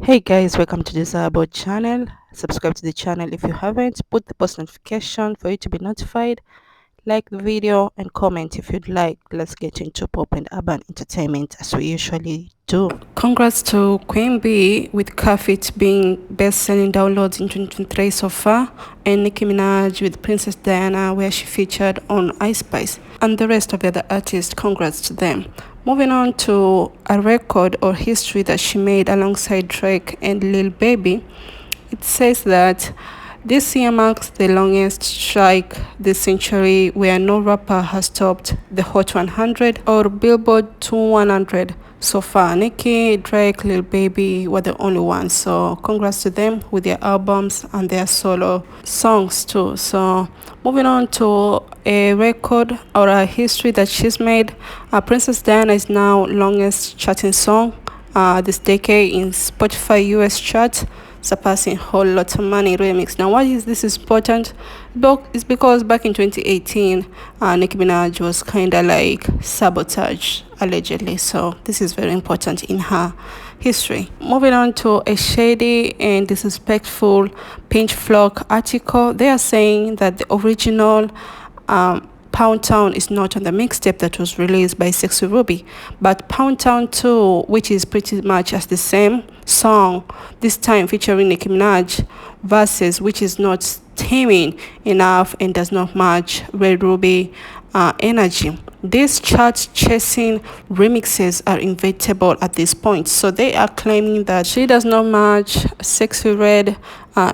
Hey guys, welcome to this about channel. Subscribe to the channel if you haven't. Put the post notification for you to be notified. Like the video and comment if you'd like. Let's get into pop and urban entertainment as we usually do. Congrats to Queen B with Kafit being best-selling downloads in 2023 so far, and Nicki Minaj with Princess Diana where she featured on Ice Spice, and the rest of the other artists. Congrats to them. Moving on to a record or history that she made alongside Drake and Lil Baby, it says that this year marks the longest strike this century where no rapper has topped the Hot 100 or Billboard 200 so far. Nicki, Drake, Lil Baby were the only ones. So congrats to them with their albums and their solo songs too. So moving on to a record or a history that she's made, Princess Diana is now longest charting song this decade in Spotify US chart, surpassing Whole Lot of Money remix. Now, why is this important? It's because back in 2018, Nicki Minaj was kind of like sabotaged, allegedly. So this is very important in her history. Moving on to a shady and disrespectful Pinch Flock article, they are saying that the original Pound Town is not on the mixtape that was released by Sexy Ruby, but Pound Town 2, which is pretty much as the same song, this time featuring Nicki Minaj verses, which is not steaming enough and does not match Red Ruby energy. These chart-chasing remixes are inevitable at this point, so they are claiming that she does not match Sexy Red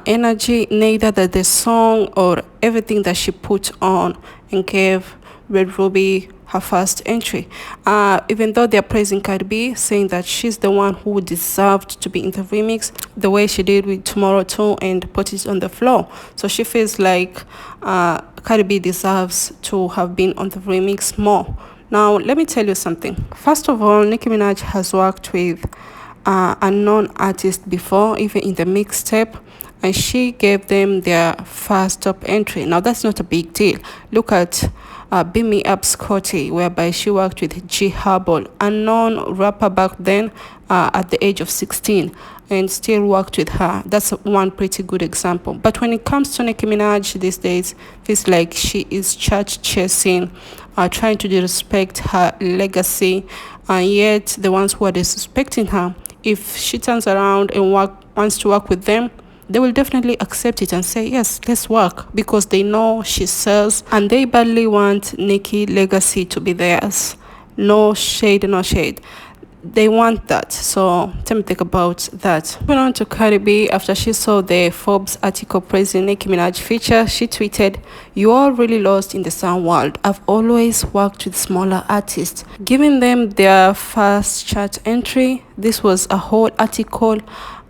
energy, neither that the song or everything that she put on and gave Red Ruby her first entry. Even though they're praising CardiB, saying that she's the one who deserved to be in the remix, the way she did with Tomorrow 2 and put it on the floor. So she feels like CardiB deserves to have been on the remix more. Now, let me tell you something. First of all, Nicki Minaj has worked with a non-artist before, even in the mixtape, and she gave them their first top entry. Now, that's not a big deal. Look at Beam Me Up Scotty, whereby she worked with G Herbo, a non-rapper back then at the age of 16, and still worked with her. That's one pretty good example. But when it comes to Nicki Minaj these days, feels like she is church chasing, trying to disrespect her legacy, and yet the ones who are disrespecting her, if she turns around and wants to work with them, they will definitely accept it and say, yes, let's work, because they know she sells and they badly want Nicki legacy to be theirs. No shade, no shade. They want that. So tell me think about that. Moving on to CardiB, after she saw the Forbes article praising Nicki Minaj feature, she tweeted, "You are really lost in the sound world. I've always worked with smaller artists, giving them their first chart entry." This was a whole article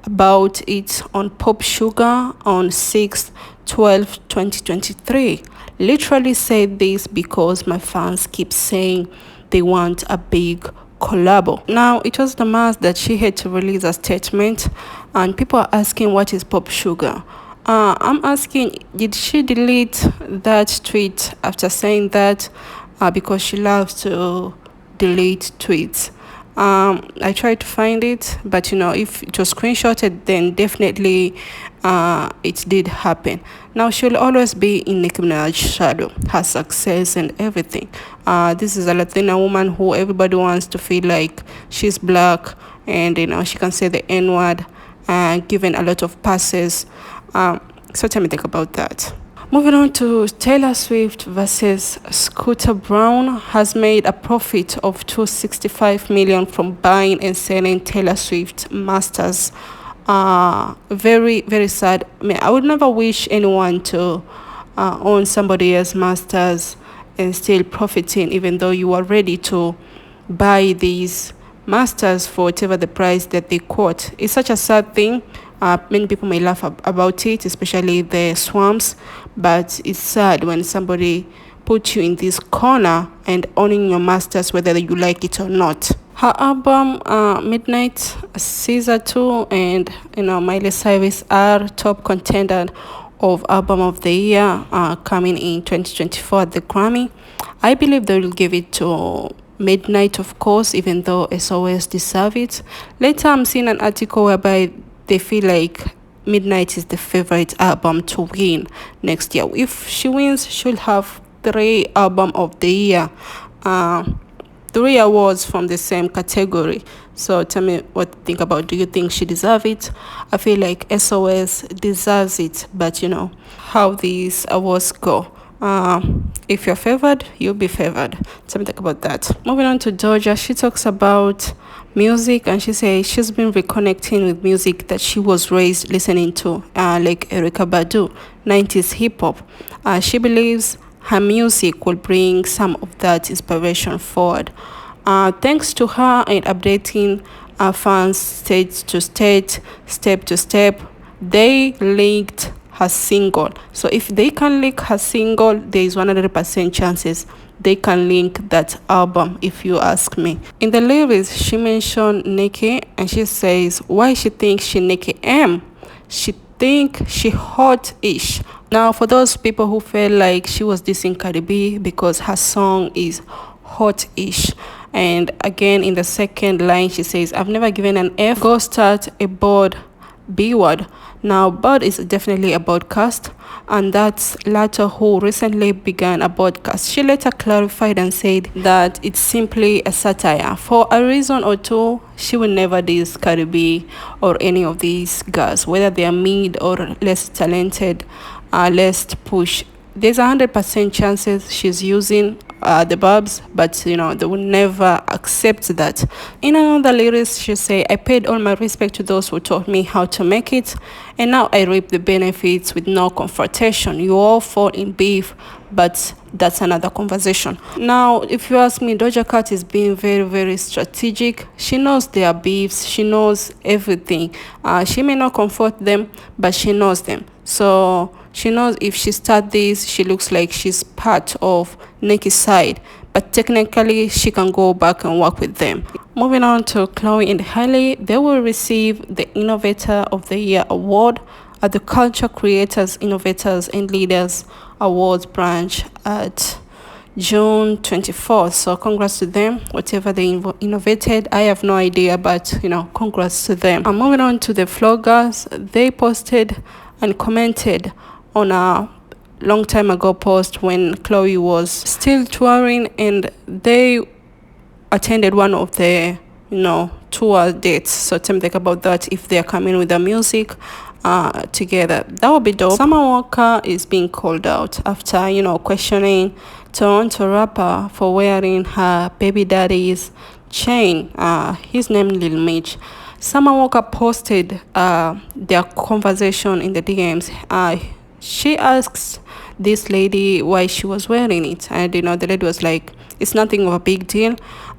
about it on Pop Sugar on 6/12/2023. Literally said this because my fans keep saying they want a big collabo. Now, it was the mass that she had to release a statement, and people are asking, what is Pop Sugar? I'm asking, did she delete that tweet after saying that? Because she loves to delete tweets. I tried to find it, but if it was screenshotted, then definitely it did happen. Now, she'll always be in Nicki Minaj's shadow, her success and everything. This is a Latina woman who everybody wants to feel like she's black, and she can say the N-word, given a lot of passes. So tell me think about that. Moving on to Taylor Swift versus Scooter Braun, has made a profit of $265 million from buying and selling Taylor Swift masters. Very, very sad. I mean, I would never wish anyone to own somebody else's masters and still profiting, even though you are ready to buy these masters for whatever the price that they quote. It's such a sad thing. Many people may laugh about it, especially the swamps, but it's sad when somebody puts you in this corner and owning your masters, whether you like it or not. Her album Midnight, Caesar 2, and Miley Cyrus are top contender of Album of the Year coming in 2024 at the Grammy. I believe they will give it to Midnight, of course, even though SOS deserve it. Later, I'm seeing an article whereby they feel like Midnight is the favorite album to win next year. If she wins, she'll have 3 album of the year, 3 awards from the same category. So tell me what you think about. Do you think she deserves it? I feel like SOS deserves it, but how these awards go. If you're favored, you'll be favored. Tell me think about that. Moving on to Doja, she talks about music, and she says she's been reconnecting with music that she was raised listening to, like Erykah Badu, 90s hip hop. She believes her music will bring some of that inspiration forward. Thanks to her in updating fans state to state, step to step, they linked her single. So if they can link her single, there is 100% chances they can link that album, if you ask me. In the lyrics, she mentioned Nicki, and she says why she thinks she Nicki M. She think she hot-ish. Now, for those people who feel like she was dissing CardiB because her song is hot-ish. And again, in the second line, she says, I've never given an F. Go start a board B word. Now, Bird is definitely a podcast, and that's Latta, who recently began a podcast. She later clarified and said that it's simply a satire. For a reason or two, she will never diss CardiB or any of these girls, whether they are mid or less talented, less push. There's 100% chances she's using the barbs, but they will never accept that. In another lyrics, she say, I paid all my respect to those who taught me how to make it, and now I reap the benefits with no confrontation. You all fall in beef, but that's another conversation. Now, if you ask me, Doja Cat is being very, very strategic. She knows their beefs. She knows everything. She may not comfort them, but she knows them. So she knows if she starts this, she looks like she's part of Nicki's side, but technically she can go back and work with them. Moving on to ChloeXHalle, they will receive the Innovator of the Year award at the Culture Creators, Innovators and Leaders Awards branch at June 24th. So congrats to them, whatever they innovated. I have no idea, but congrats to them. I'm moving on to the vloggers. They posted and commented on a long time ago post when Chloe was still touring, and they attended one of the tour dates. So tell me think about that, if they are coming with the music together. That would be dope. Summer Walker is being called out after questioning Toronto rapper for wearing her baby daddy's chain. His name Lil Mitch. Summer Walker posted their conversation in the DMs. She asks this lady why she was wearing it, and the lady was like, it's nothing of a big deal.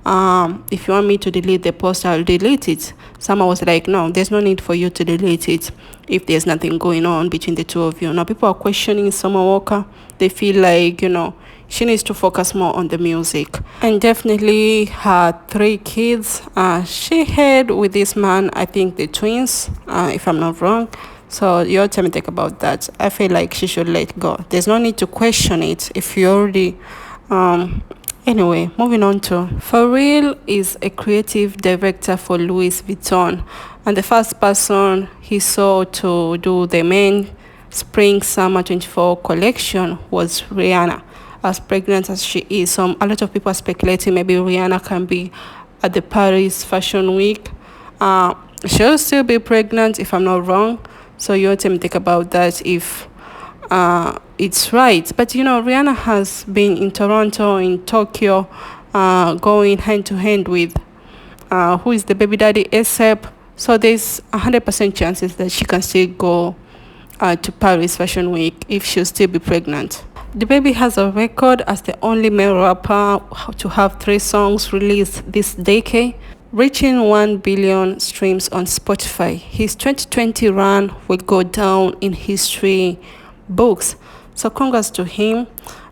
If you want me to delete the post, I'll delete it. Summer was like, no, there's no need for you to delete it if there's nothing going on between the two of you. Now people are questioning Summer Walker. They feel like she needs to focus more on the music. And definitely her 3 kids, she had with this man, I think the twins, if I'm not wrong. So you tell me think about that. I feel like she should let go. There's no need to question it if you already anyway, moving on to For Real is a creative director for Louis Vuitton, and the first person he saw to do the main spring summer 24 collection was Rihanna. As pregnant as she is, a lot of people are speculating maybe Rihanna can be at the Paris Fashion Week. She'll still be pregnant if I'm not wrong. So you have to think about that if it's right. But Rihanna has been in Toronto, in Tokyo, going hand to hand with who is the baby daddy, ASAP. So there's 100% chances that she can still go to Paris Fashion Week if she'll still be pregnant. The baby has a record as the only male rapper to have 3 songs released this decade, reaching 1 billion streams on Spotify. His 2020 run will go down in history books. So congrats to him.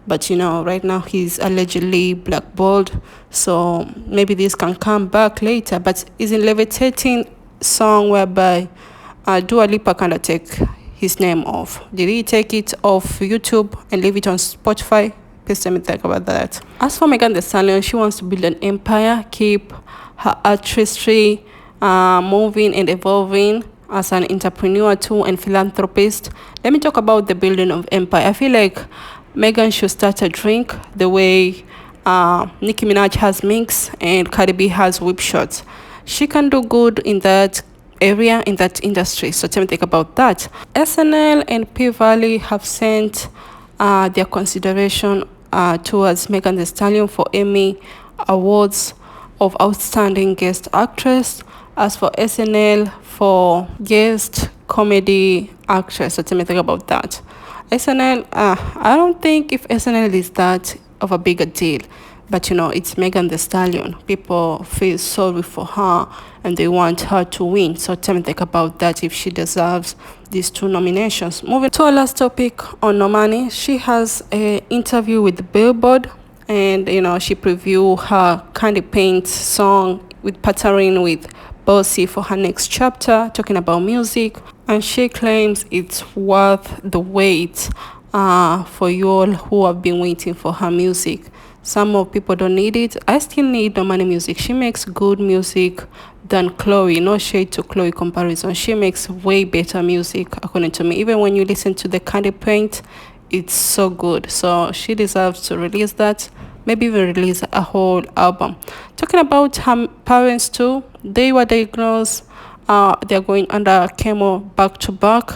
But right now he's allegedly blackballed. So maybe this can come back later. But it's a levitating song whereby Dua Lipa kind of take his name off. Did he take it off YouTube and leave it on Spotify? Please let me think about that. As for Megan Thee Stallion, she wants to build an empire, keep her artistry moving and evolving. as an entrepreneur too and philanthropist. Let me talk about the building of empire. I feel like Megan should start a drink the way Nicki Minaj has Minx and CardiB has Whip Shots. She can do good in that area, in that industry. So tell me think about that. SNL and P Valley have sent their consideration towards Megan Thee Stallion for Emmy Awards of Outstanding Guest Actress. As for SNL for Guest Comedy Actress, so tell me think about that. SNL, I don't think if SNL is that of a bigger deal, but it's Megan Thee Stallion. People feel sorry for her and they want her to win. So tell me think about that if she deserves these 2 nominations. Moving to our last topic on Normani, she has an interview with Billboard, and she previewed her Candy Paint song with partnering with Bossy for her next chapter, talking about music, and she claims it's worth the wait for you all who have been waiting for her music. Some more people don't need it. I still need Normani music. She makes good music than Chloe. No shade to Chloe comparison. She makes way better music according to me. Even when you listen to the Candy Paint, it's so good. So she deserves to release that. Maybe even release a whole album. Talking about her parents too, they were diagnosed. They're going under chemo back to back.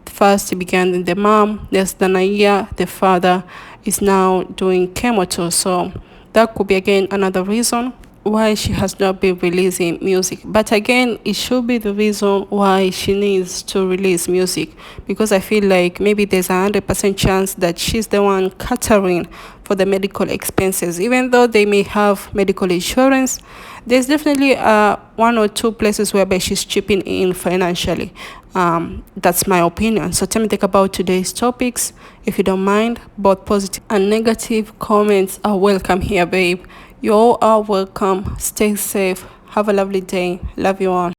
First, it began in the mom. Less than a year, the father is now doing chemo too. So that could be again another reason why she has not been releasing music. But again, it should be the reason why she needs to release music, because I feel like maybe there's 100% chance that she's the one catering for the medical expenses. Even though they may have medical insurance, there's definitely 1 or 2 places whereby she's chipping in financially. That's my opinion. So tell me think about today's topics. If you don't mind, both positive and negative comments are welcome here, babe. You all are welcome. Stay safe. Have a lovely day. Love you all.